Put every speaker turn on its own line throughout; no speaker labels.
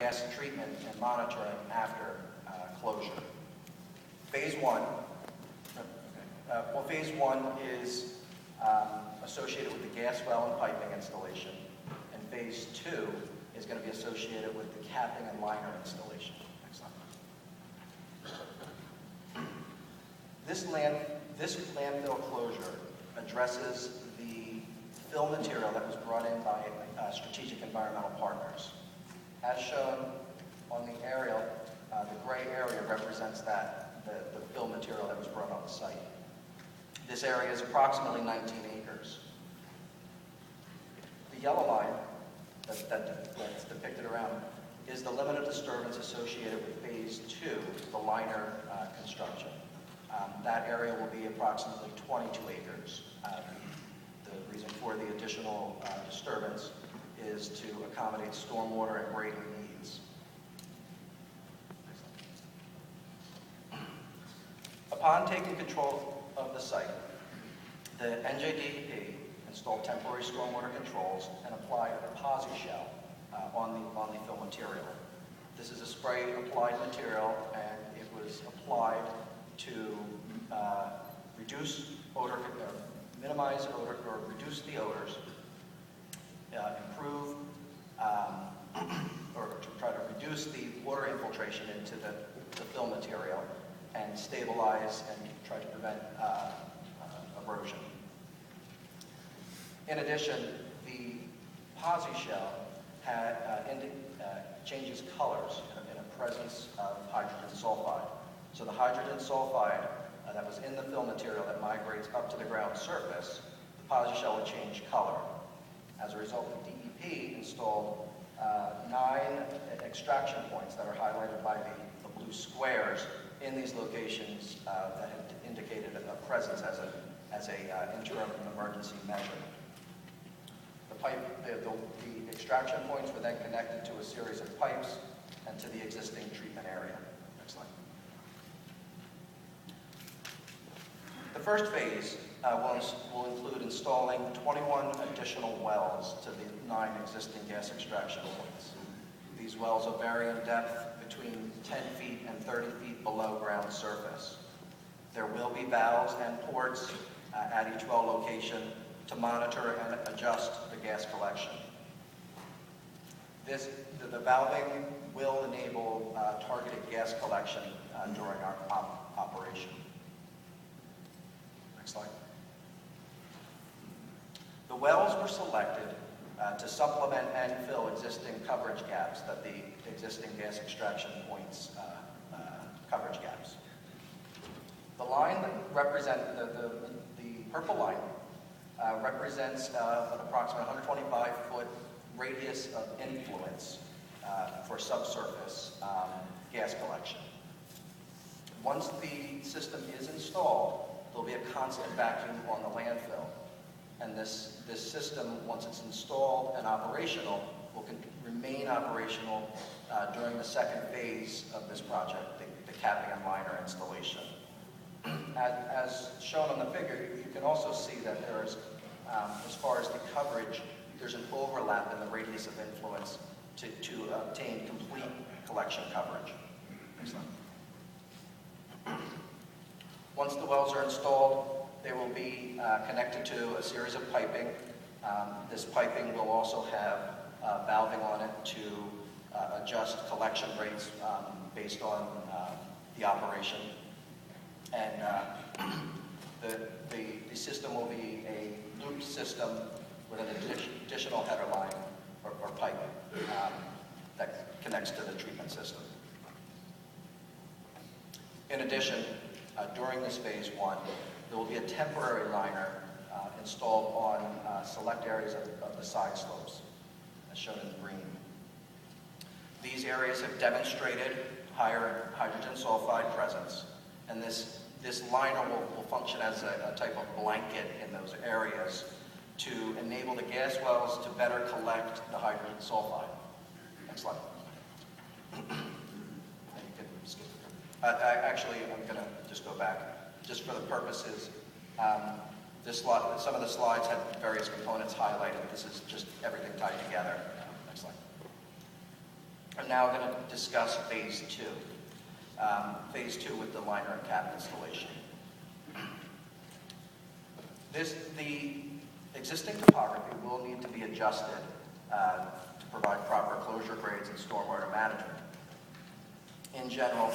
gas treatment and monitoring after closure. Phase one, phase one is associated with the gas well and piping installation, and phase two is going to be associated with the capping and liner installation. This landfill closure addresses the fill material that was brought in by strategic environmental partners. As shown on the aerial, the gray area represents the fill material that was brought on the site. This area is approximately 19 acres. The yellow line that's depicted around is the limit of disturbance associated with phase two, the liner construction. That area will be approximately 22 acres. The reason for the additional disturbance is to accommodate stormwater and grading needs. Upon taking control of the site, the NJDEP installed temporary stormwater controls and applied a posi shell on the fill material. This is a spray applied material, and it was applied to reduce odor, minimize odor, or reduce the odors, improve, or to try to reduce the water infiltration into the fill material, and stabilize and try to prevent erosion. In addition, the posi shell changes colors in a presence of hydrogen sulfide. So the hydrogen sulfide that was in the fill material that migrates up to the ground surface, the posi shell would change color. As a result, the DEP installed 9 extraction points that are highlighted by the blue squares in these locations that had indicated a presence as a interim emergency measure. The extraction points were then connected to a series of pipes and to the existing treatment area. Next slide. The first phase will include installing 21 additional wells to the 9 existing gas extraction points. These wells will vary in depth between 10 feet and 30 feet below ground surface. There will be valves and ports at each well location to monitor and adjust the gas collection. The valving will enable targeted gas collection during our operation. Next slide. The wells were selected to supplement and fill existing coverage gaps that the existing gas extraction points coverage gaps. The line that the purple line represents an approximate 125-foot radius of influence for subsurface gas collection. Once the system is installed, there'll be a constant vacuum on the landfill. And this system, once it's installed and operational, will remain operational during the second phase of this project, the capping and liner installation. As shown on the figure, you can also see that there is, as far as the coverage, there's an overlap in the radius of influence to obtain complete collection coverage. Next slide. Once the wells are installed, they will be connected to a series of piping. This piping will also have valving on it to adjust collection rates based on the operation. And the system will be a looped system with an additional header line or pipe that connects to the treatment system. In addition, during this phase one, there will be a temporary liner installed on select areas of the side slopes, as shown in green. These areas have demonstrated higher hydrogen sulfide presence, and this liner will function as a type of blanket in those areas to enable the gas wells to better collect the hydrogen sulfide. Next slide. And you can skip it. Actually, I'm going to just go back, just for the purposes. Some of the slides have various components highlighted. This is just everything tied together. Next slide. I'm now going to discuss phase two. Phase two with the liner and cap installation. The existing topography will need to be adjusted to provide proper closure grades and stormwater management. In general,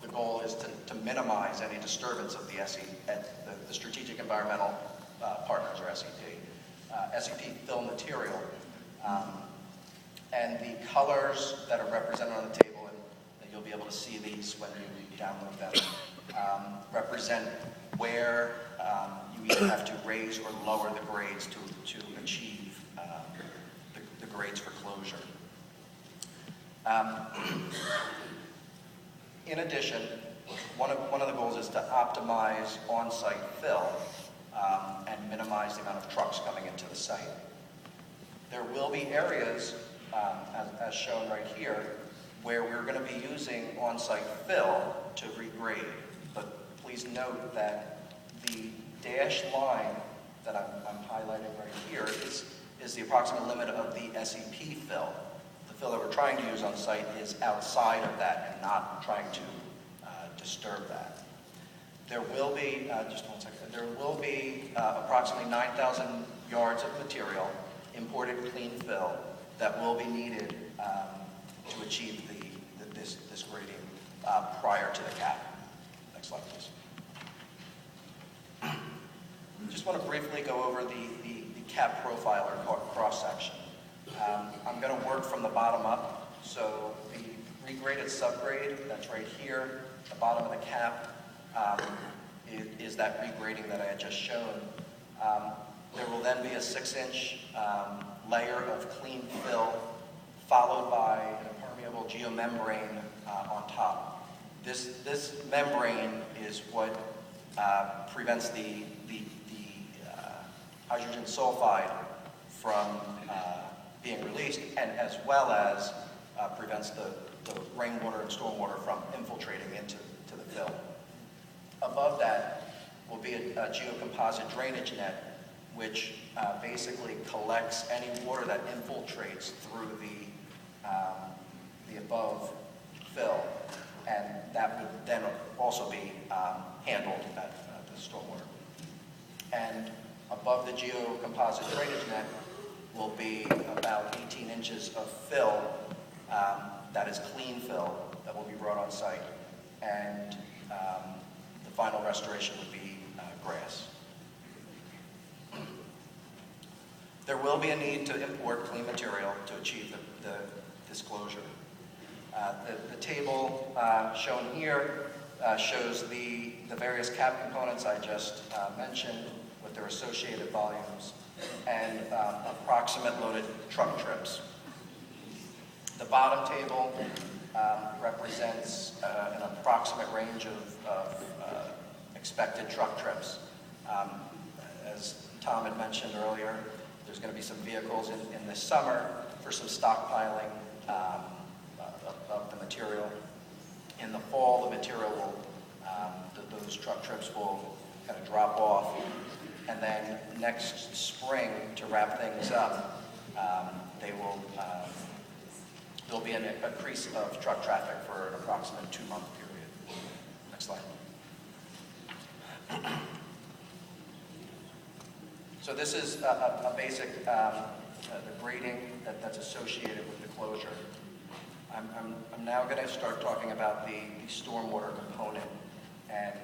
the goal is to minimize any disturbance of the Strategic Environmental Partners, or SEP. SEP fill material, and the colors that are represented on the table, and you'll be able to see these when you download them, represent where you either have to raise or lower the grades to achieve the grades for closure. In addition, one of the goals is to optimize on-site fill and minimize the amount of trucks coming into the site. There will be areas, as shown right here, where we're going to be using on-site fill to regrade. But please note that the dashed line that I'm highlighting right here is the approximate limit of the SEP fill. The fill that we're trying to use on site is outside of that and not trying to disturb that. There will be, just one second, there will be approximately 9,000 yards of material, imported clean fill, that will be needed to achieve this grading prior to the cap. Next slide, please. Just want to briefly go over the cap profile or cross-section. I'm going to work from the bottom up. So the regraded subgrade, that's right here, the bottom of the cap, is that regrading that I had just shown. There will then be a 6-inch layer of clean fill, followed by an impermeable geomembrane on top. This membrane is what prevents the hydrogen sulfide from being released, and as well as prevents the rainwater and stormwater from infiltrating into the fill. Above that will be a geocomposite drainage net, which basically collects any water that infiltrates through the above fill, and that would then also be handled at the stormwater. And above the geocomposite drainage net will be about 18 inches of fill that is clean fill that will be brought on site, and the final restoration would be grass. There will be a need to import clean material to achieve the disclosure. The table shown here shows the various cap components I just mentioned with their associated volumes and approximate loaded truck trips. The bottom table represents an approximate range of expected truck trips. As Tom had mentioned earlier, there's going to be some vehicles in this summer for some stockpiling of the material. In the fall, the material will, those truck trips will kind of drop off. And then next spring, to wrap things up, there'll be an increase of truck traffic for an approximate 2-month period. Next slide. So this is a basic the grading that's associated with the closure. I'm now going to start talking about the stormwater component. And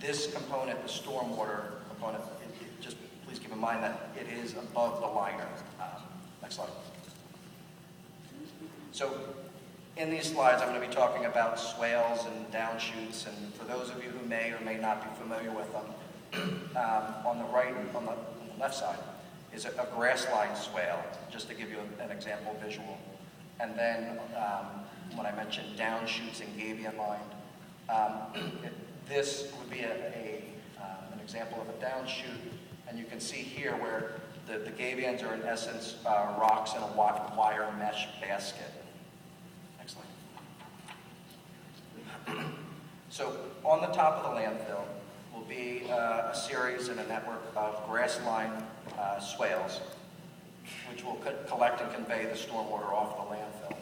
this component, the stormwater component, just please keep in mind that it is above the liner. Next slide. So in these slides, I'm going to be talking about swales and downshoots, and for those of you who may or may not be familiar with them, on the right, on the left side, is a grass-lined swale, just to give you an example visual. And then when I mentioned downshoots and gabion-lined, this would be an example of a downshoot, and you can see here where the gabions are in essence rocks in a wire mesh basket. Next slide. So on the top of the landfill will be a series and a network of grass-lined swales, which will collect and convey the stormwater off the landfill.